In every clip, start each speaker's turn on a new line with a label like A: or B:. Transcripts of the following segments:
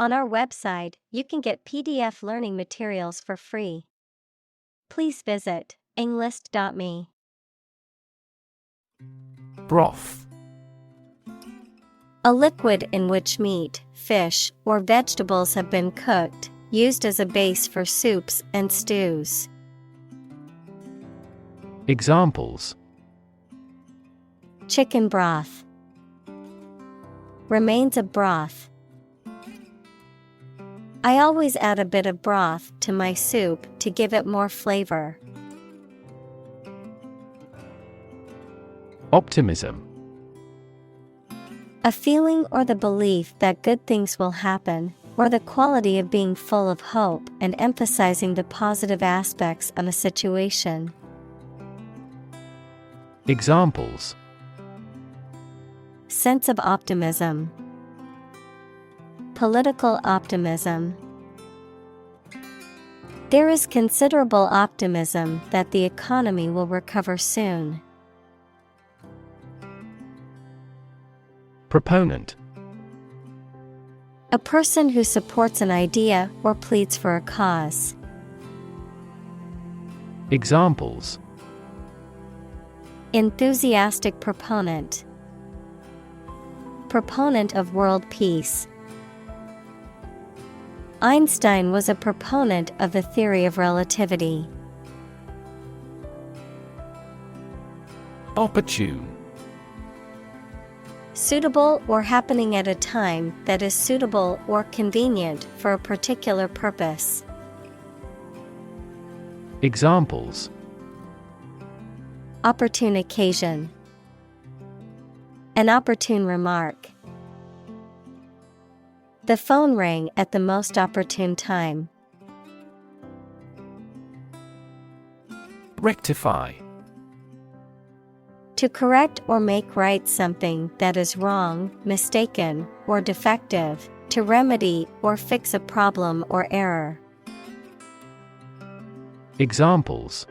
A: On our website, you can get PDF learning materials for free. Please visit englist.me.
B: Broth.
A: A liquid in which meat, fish, or vegetables have been cooked, used as a base for soups and stews.
B: Examples:
A: Chicken broth. Remains of broth. I always add a bit of broth to my soup to give it more flavor.
B: Optimism.
A: A feeling or the belief that good things will happen, or the quality of being full of hope and emphasizing the positive aspects of a situation.
B: Examples:
A: Sense of optimism. Political optimism. There is considerable optimism that the economy will recover soon.
B: Proponent.
A: A person who supports an idea or pleads for a cause.
B: Examples:
A: Enthusiastic proponent. Proponent of world peace. Einstein was a proponent of the theory of relativity.
B: Opportune.
A: Suitable or happening at a time that is suitable or convenient for a particular purpose.
B: Examples:
A: Opportune occasion. An opportune remark. The phone rang at the most opportune time.
B: Rectify.
A: To correct or make right something that is wrong, mistaken, or defective, to remedy or fix a problem or error.
B: Examples: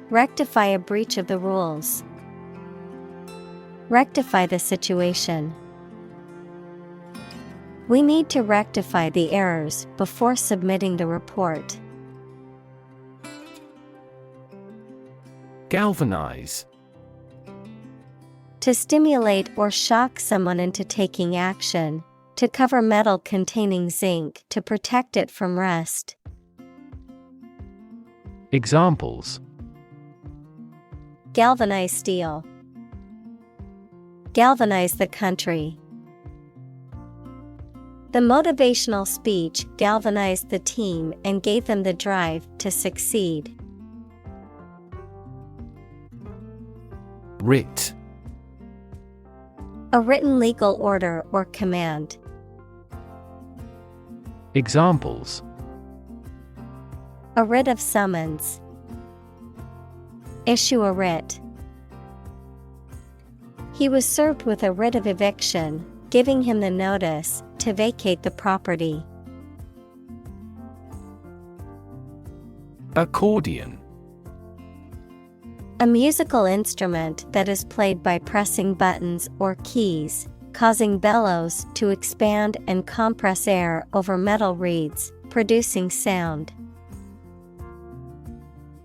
A: Rectify a breach of the rules. Rectify the situation. We need to rectify the errors before submitting the report.
B: Galvanize.
A: To stimulate or shock someone into taking action, to cover metal containing zinc to protect it from rust.
B: Examples:
A: Galvanize steel. Galvanize the country. The motivational speech galvanized the team and gave them the drive to succeed.
B: Writ.
A: A written legal order or command.
B: Examples:
A: A writ of summons. Issue a writ. He was served with a writ of eviction, giving him the notice to vacate the property.
B: Accordion.
A: A musical instrument that is played by pressing buttons or keys, causing bellows to expand and compress air over metal reeds, producing sound.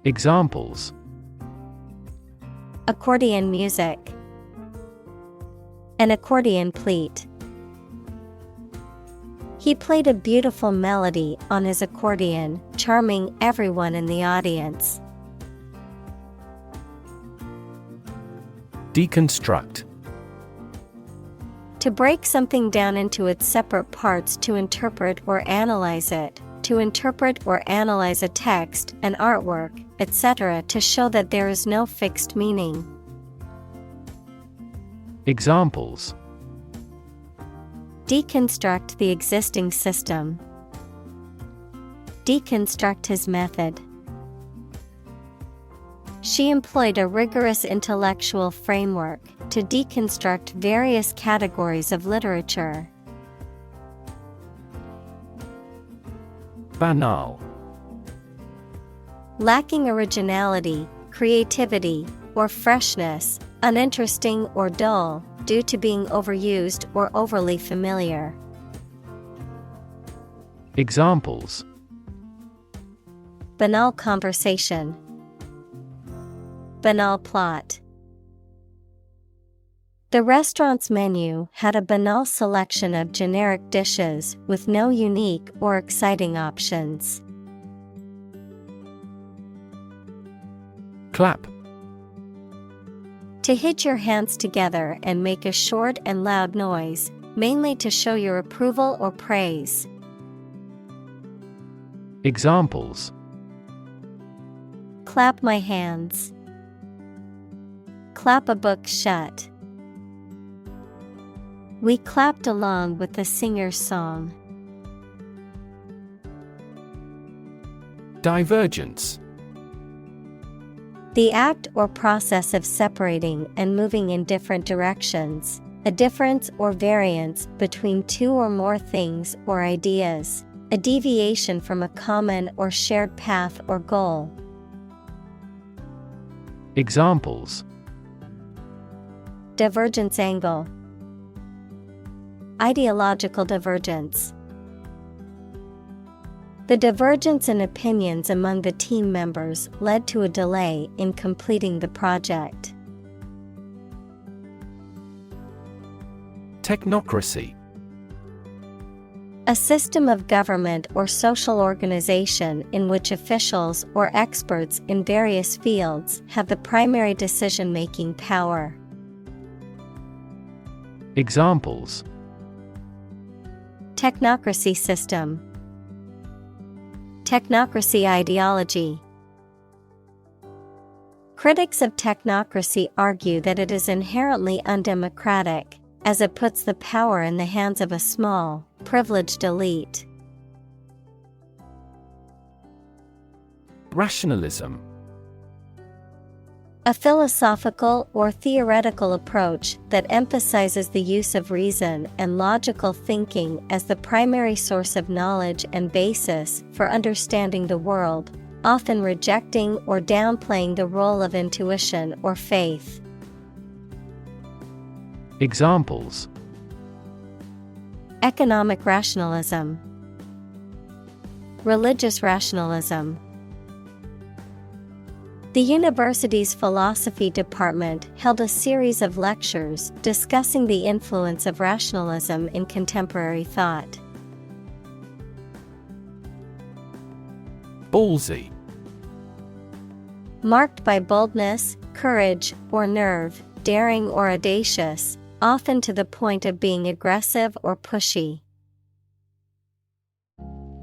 B: Examples:
A: Accordion music. An accordion pleat. He played a beautiful melody on his accordion, charming everyone in the audience.
B: Deconstruct.
A: To break something down into its separate parts to interpret or analyze it, to interpret or analyze a text, an artwork, etc. to show that there is no fixed meaning.
B: Examples:
A: Deconstruct the existing system. Deconstruct his method. She employed a rigorous intellectual framework to deconstruct various categories of literature.
B: Banal.
A: Lacking originality, creativity, or freshness, uninteresting or dull, due to being overused or overly familiar.
B: Examples:
A: banal conversation, banal plot. The restaurant's menu had a banal selection of generic dishes with no unique or exciting options.
B: Clap.
A: To hit your hands together and make a short and loud noise, mainly to show your approval or praise.
B: Examples:
A: clap my hands, clap a book shut. We clapped along with the singer's song.
B: Divergence.
A: The act or process of separating and moving in different directions, a difference or variance between two or more things or ideas, a deviation from a common or shared path or goal.
B: Examples:
A: divergence angle, ideological divergence. The divergence in opinions among the team members led to a delay in completing the project.
B: Technocracy.
A: A system of government or social organization in which officials or experts in various fields have the primary decision-making power.
B: Examples:
A: technocracy system, technocracy ideology. Critics of technocracy argue that it is inherently undemocratic, as it puts the power in the hands of a small, privileged elite.
B: Rationalism.
A: A philosophical or theoretical approach that emphasizes the use of reason and logical thinking as the primary source of knowledge and basis for understanding the world, often rejecting or downplaying the role of intuition or faith.
B: Examples:
A: economic rationalism, religious rationalism. The university's philosophy department held a series of lectures discussing the influence of rationalism in contemporary thought.
B: Ballsy.
A: Marked by boldness, courage, or nerve, daring or audacious, often to the point of being aggressive or pushy.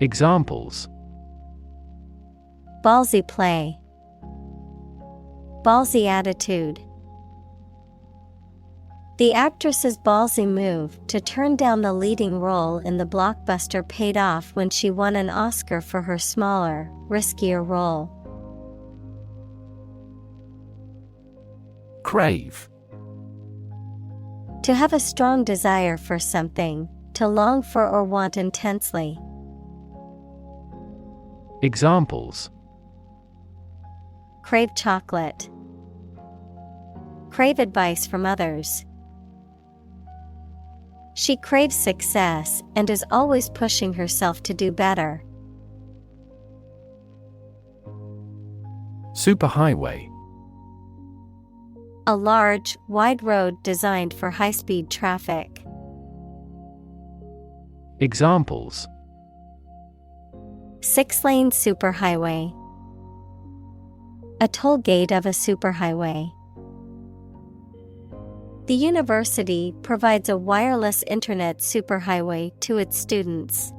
B: Examples:
A: ballsy play, ballsy attitude. The actress's ballsy move to turn down the leading role in the blockbuster paid off when she won an Oscar for her smaller, riskier role.
B: Crave.
A: To have a strong desire for something, to long for or want intensely.
B: Examples:
A: crave chocolate, crave advice from others. She craves success and is always pushing herself to do better.
B: Superhighway.
A: A large, wide road designed for high-speed traffic.
B: Examples:
A: 6-lane superhighway, a toll gate of a superhighway. The university provides a wireless internet superhighway to its students.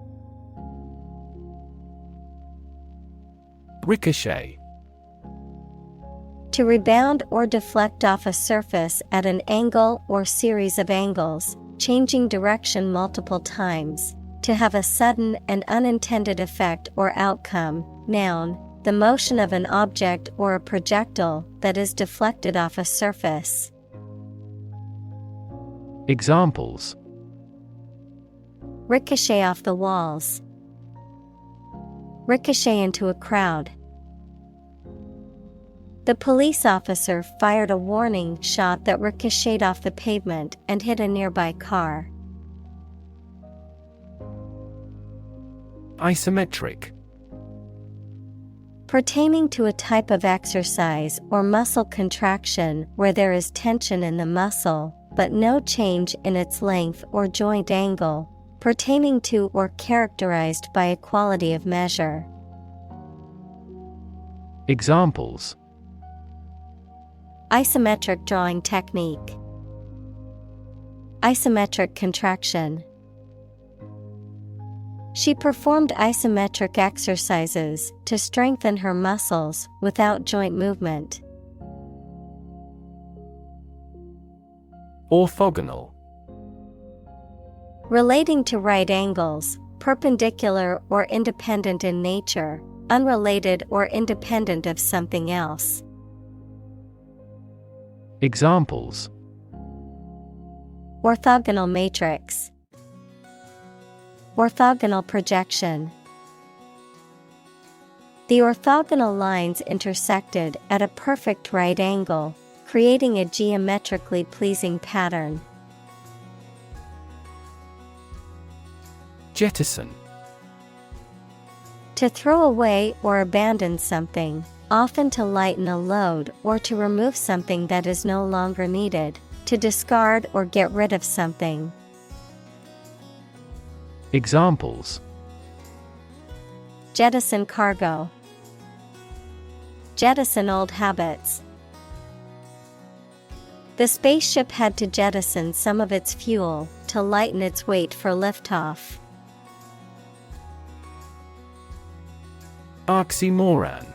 B: Ricochet.
A: To rebound or deflect off a surface at an angle or series of angles, changing direction multiple times. To have a sudden and unintended effect or outcome. Noun, the motion of an object or a projectile that is deflected off a surface.
B: Examples:
A: ricochet off the walls, ricochet into a crowd. The police officer fired a warning shot that ricocheted off the pavement and hit a nearby car.
B: Isometric.
A: Pertaining to a type of exercise or muscle contraction where there is tension in the muscle, but no change in its length or joint angle, pertaining to or characterized by a quality of measure.
B: Examples:
A: Isometric drawing technique. Isometric contraction. She performed isometric exercises to strengthen her muscles without joint movement.
B: Orthogonal.
A: Relating to right angles, perpendicular or independent in nature, unrelated or independent of something else.
B: Examples:
A: Orthogonal matrix. Orthogonal projection. The orthogonal lines intersected at a perfect right angle, creating a geometrically pleasing pattern.
B: Jettison.
A: To throw away or abandon something, often to lighten a load or to remove something that is no longer needed, to discard or get rid of something.
B: Examples:
A: Jettison cargo. Jettison old habits. The spaceship had to jettison some of its fuel to lighten its weight for liftoff.
B: Oxymoron.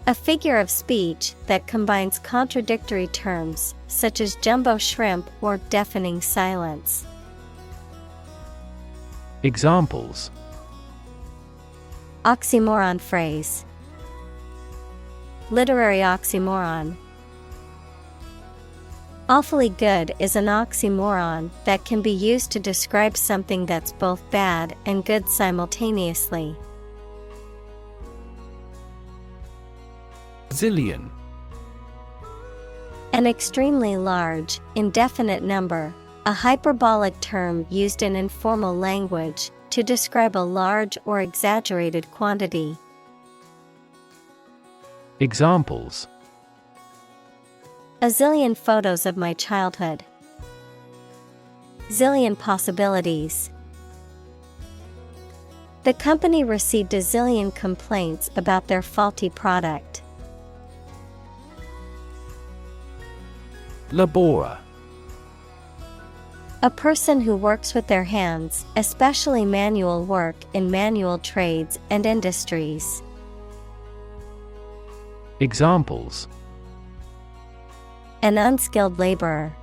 A: A figure of speech that combines contradictory terms, such as jumbo shrimp or deafening silence.
B: Examples:
A: Oxymoron phrase. Literary oxymoron. Awfully good is an oxymoron that can be used to describe something that's both bad and good simultaneously.
B: Zillion.
A: An extremely large, indefinite number, a hyperbolic term used in informal language to describe a large or exaggerated quantity.
B: Examples:
A: A zillion photos of my childhood. Zillion possibilities. The company received a zillion complaints about their faulty product.
B: Laborer.
A: A person who works with their hands, especially manual work in manual trades and industries.
B: Examples:
A: An unskilled laborer.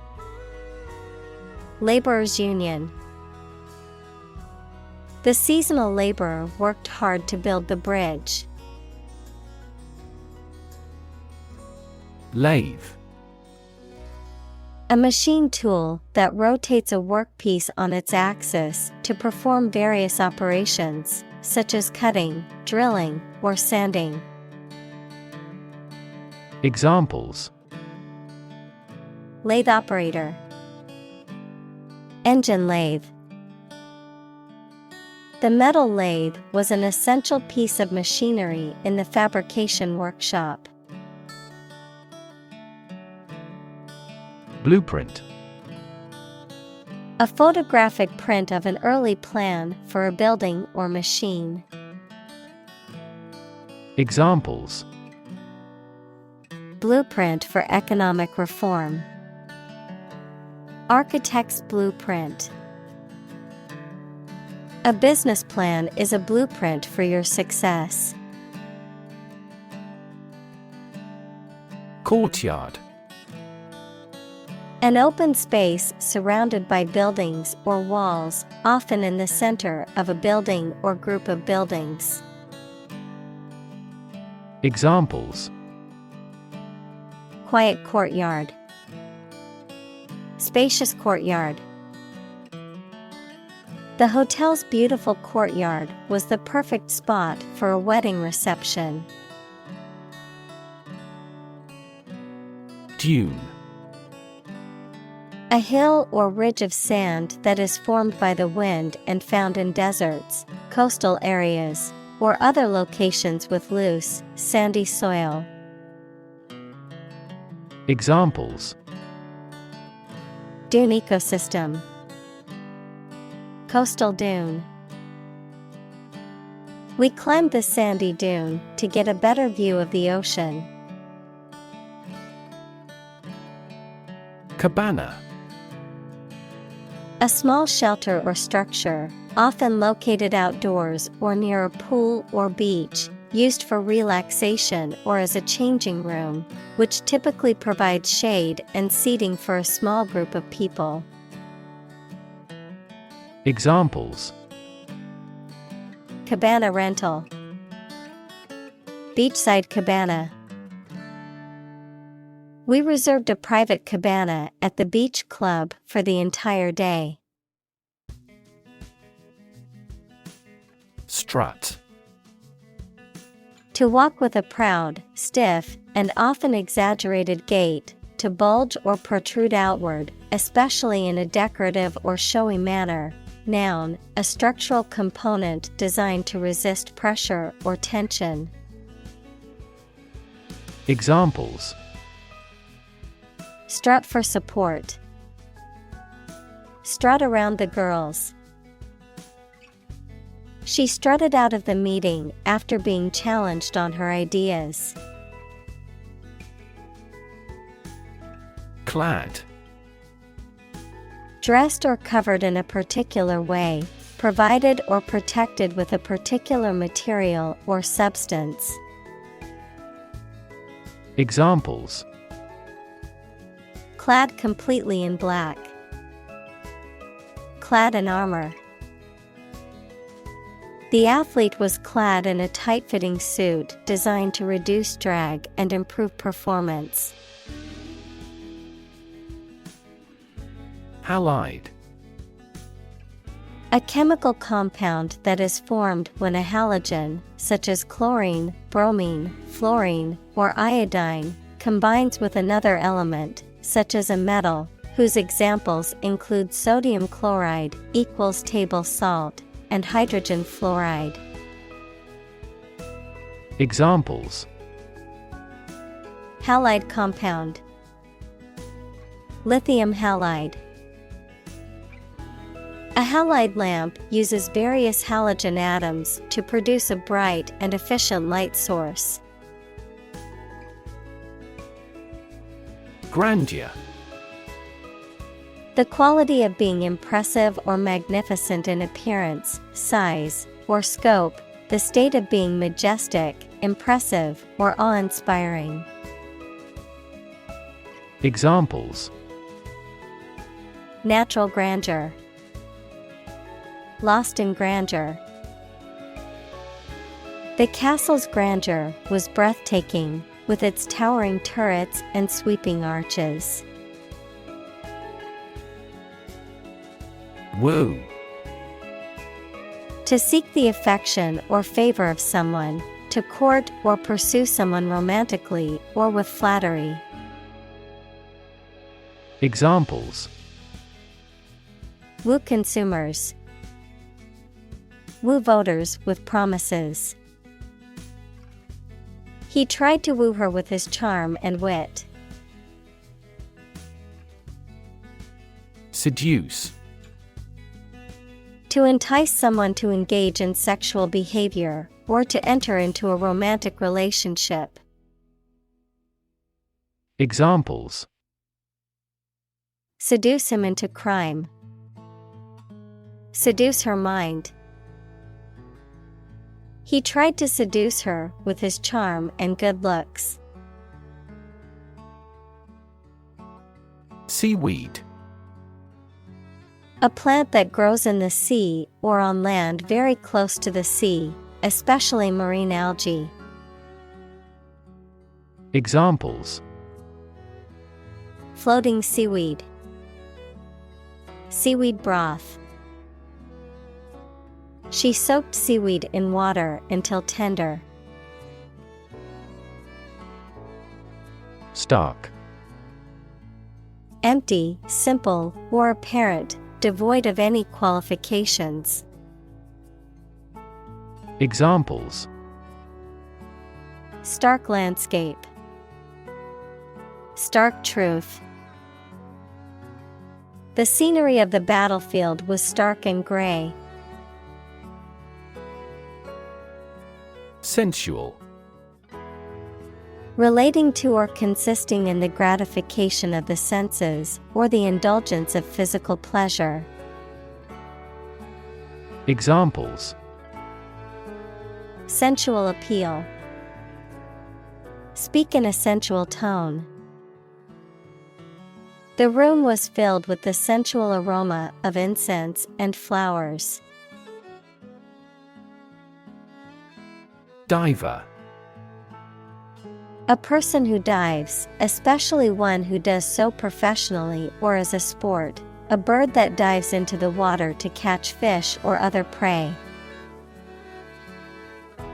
A: Laborers' union. The seasonal laborer worked hard to build the bridge.
B: Lathe.
A: A machine tool that rotates a workpiece on its axis to perform various operations, such as cutting, drilling, or sanding.
B: Examples:
A: Lathe operator. Engine lathe. The metal lathe was an essential piece of machinery in the fabrication workshop.
B: Blueprint.
A: A photographic print of an early plan for a building or machine.
B: Examples:
A: Blueprint for economic reform. Architect's blueprint. A business plan is a blueprint for your success.
B: Courtyard.
A: An open space surrounded by buildings or walls, often in the center of a building or group of buildings.
B: Examples:
A: Quiet courtyard. Spacious courtyard. The hotel's beautiful courtyard was the perfect spot for a wedding reception.
B: Dune.
A: A hill or ridge of sand that is formed by the wind and found in deserts, coastal areas, or other locations with loose, sandy soil.
B: Examples:
A: Dune ecosystem. Coastal dune. We climbed the sandy dune to get a better view of the ocean.
B: Cabana.
A: A small shelter or structure, often located outdoors or near a pool or beach, used for relaxation or as a changing room, which typically provides shade and seating for a small group of people.
B: Examples:
A: Cabana rental. Beachside cabana. We reserved a private cabana at the beach club for the entire day.
B: Strut.
A: To walk with a proud, stiff, and often exaggerated gait, to bulge or protrude outward, especially in a decorative or showy manner. Noun, a structural component designed to resist pressure or tension.
B: Examples:
A: Strut for support. Strut around the girls. She strutted out of the meeting after being challenged on her ideas.
B: Clad.
A: Dressed or covered in a particular way, provided or protected with a particular material or substance.
B: Examples:
A: Clad completely in black. Clad in armor. The athlete was clad in a tight-fitting suit designed to reduce drag and improve performance.
B: Halide.
A: A chemical compound that is formed when a halogen, such as chlorine, bromine, fluorine, or iodine, combines with another element, such as a metal, whose examples include sodium chloride equals table salt, and hydrogen fluoride.
B: Examples:
A: Halide compound. Lithium halide. A halide lamp uses various halogen atoms to produce a bright and efficient light source.
B: Grandeur.
A: The quality of being impressive or magnificent in appearance, size, or scope, the state of being majestic, impressive, or awe-inspiring.
B: Examples:
A: Natural grandeur. Lost in grandeur. The castle's grandeur was breathtaking, with its towering turrets and sweeping arches.
B: Woo.
A: To seek the affection or favor of someone, to court or pursue someone romantically or with flattery.
B: Examples:
A: Woo consumers. Woo voters with promises. He tried to woo her with his charm and wit.
B: Seduce.
A: To entice someone to engage in sexual behavior, or to enter into a romantic relationship.
B: Examples:
A: Seduce him into crime. Seduce her mind. He tried to seduce her with his charm and good looks.
B: Seaweed.
A: A plant that grows in the sea or on land very close to the sea, especially marine algae.
B: Examples:
A: Floating seaweed. Seaweed broth. She soaked seaweed in water until tender.
B: Stark.
A: empty, simple, or apparent, devoid of any qualifications.
B: Examples:
A: Stark landscape. Stark truth. The scenery of the battlefield was stark and gray.
B: Sensual.
A: Relating to or consisting in the gratification of the senses or the indulgence of physical pleasure.
B: Examples:
A: Sensual appeal. Speak in a sensual tone. The room was filled with the sensual aroma of incense and flowers.
B: Diver.
A: A person who dives, especially one who does so professionally or as a sport. A bird that dives into the water to catch fish or other prey.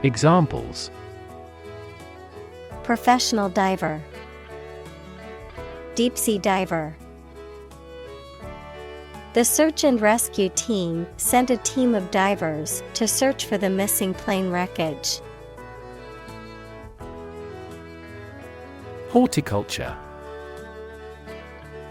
B: Examples:
A: Professional diver. Deep-sea diver. The search and rescue team sent a team of divers to search for the missing plane wreckage.
B: Horticulture.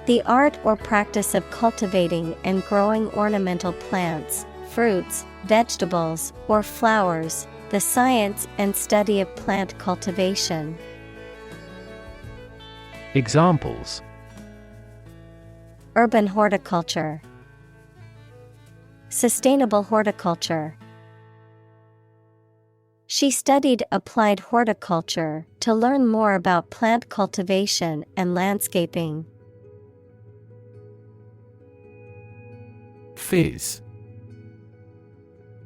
A: The art or practice of cultivating and growing ornamental plants, fruits, vegetables, or flowers, the science and study of plant cultivation.
B: Examples:
A: Urban horticulture. Sustainable horticulture. She studied applied horticulture to learn more about plant cultivation and landscaping.
B: Fizz.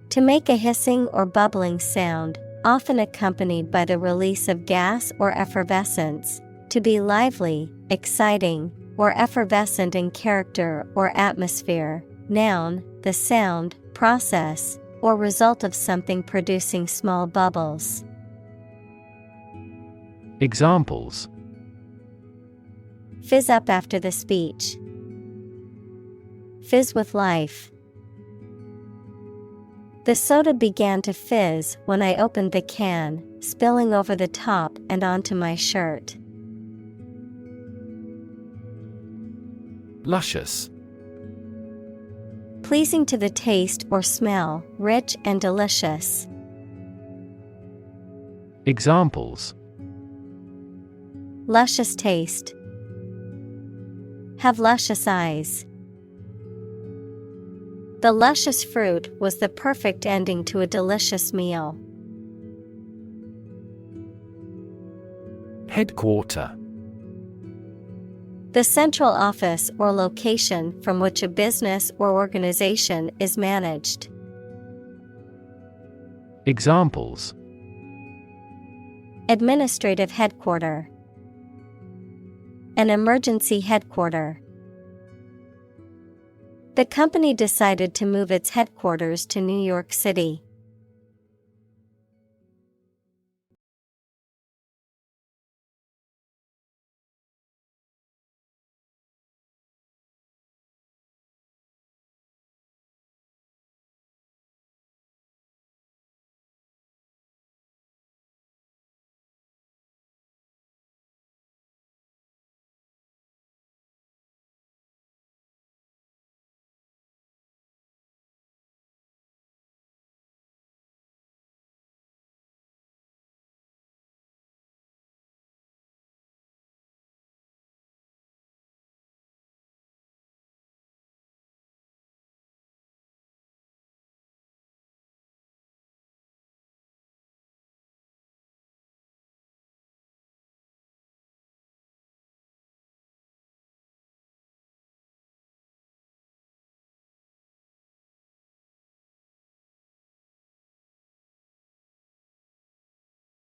A: To make a hissing or bubbling sound, often accompanied by the release of gas or effervescence. To be lively, exciting, or effervescent in character or atmosphere. Noun, the sound, process, or result of something producing small bubbles.
B: Examples:
A: Fizz up after the speech. Fizz with life. The soda began to fizz when I opened the can, spilling over the top and onto my shirt.
B: Luscious.
A: Pleasing to the taste or smell, rich and delicious.
B: Examples:
A: Luscious taste. Have luscious eyes. The luscious fruit was the perfect ending to a delicious meal.
B: Headquarter.
A: The central office or location from which a business or organization is managed.
B: Examples:
A: Administrative headquarter. An emergency headquarter. The company decided to move its headquarters to New York City.